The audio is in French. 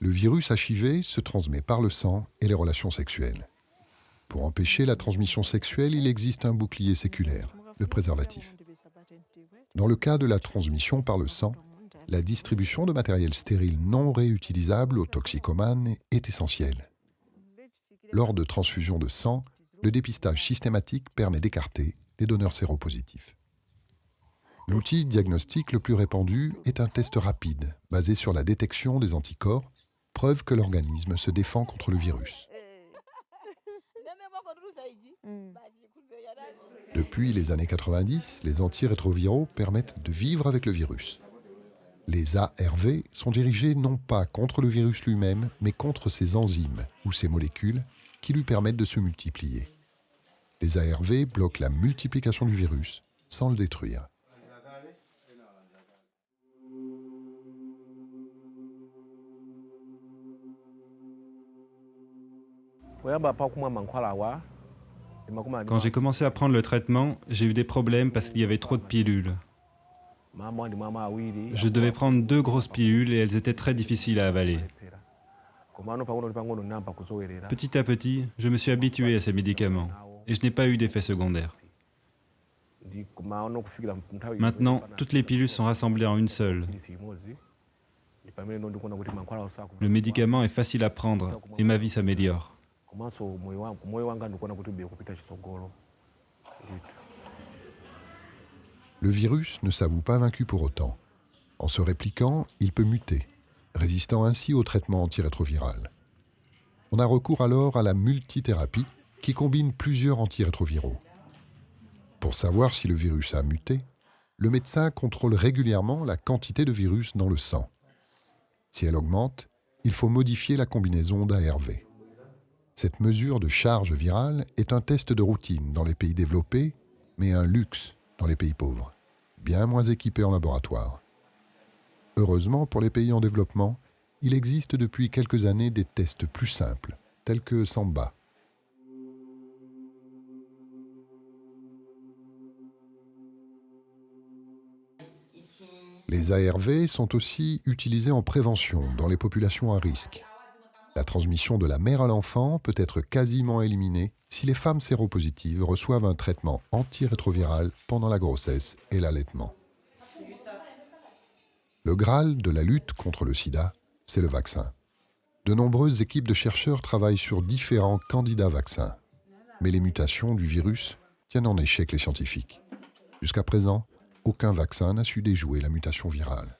Le virus HIV se transmet par le sang et les relations sexuelles. Pour empêcher la transmission sexuelle, il existe un bouclier séculaire, le préservatif. Dans le cas de la transmission par le sang, la distribution de matériel stérile non réutilisable aux toxicomanes est essentielle. Lors de transfusions de sang, le dépistage systématique permet d'écarter les donneurs séropositifs. L'outil diagnostique le plus répandu est un test rapide, basé sur la détection des anticorps, preuve que l'organisme se défend contre le virus. Depuis les années 90, les antirétroviraux permettent de vivre avec le virus. Les ARV sont dirigés non pas contre le virus lui-même, mais contre ses enzymes ou ses molécules qui lui permettent de se multiplier. Les ARV bloquent la multiplication du virus sans le détruire. Quand j'ai commencé à prendre le traitement, j'ai eu des problèmes parce qu'il y avait trop de pilules. Je devais prendre 2 grosses pilules et elles étaient très difficiles à avaler. Petit à petit, je me suis habitué à ces médicaments et je n'ai pas eu d'effets secondaires. Maintenant, toutes les pilules sont rassemblées en une seule. Le médicament est facile à prendre et ma vie s'améliore. Le virus ne s'avoue pas vaincu pour autant. En se répliquant, il peut muter, résistant ainsi au traitement antirétroviral. On a recours alors à la multithérapie qui combine plusieurs antirétroviraux. Pour savoir si le virus a muté, le médecin contrôle régulièrement la quantité de virus dans le sang. Si elle augmente, il faut modifier la combinaison d'ARV. Cette mesure de charge virale est un test de routine dans les pays développés, mais un luxe dans les pays pauvres, bien moins équipés en laboratoire. Heureusement pour les pays en développement, il existe depuis quelques années des tests plus simples, tels que Samba. Les ARV sont aussi utilisés en prévention dans les populations à risque. La transmission de la mère à l'enfant peut être quasiment éliminée si les femmes séropositives reçoivent un traitement antirétroviral pendant la grossesse et l'allaitement. Le Graal de la lutte contre le sida, c'est le vaccin. De nombreuses équipes de chercheurs travaillent sur différents candidats vaccins. Mais les mutations du virus tiennent en échec les scientifiques. Jusqu'à présent, aucun vaccin n'a su déjouer la mutation virale.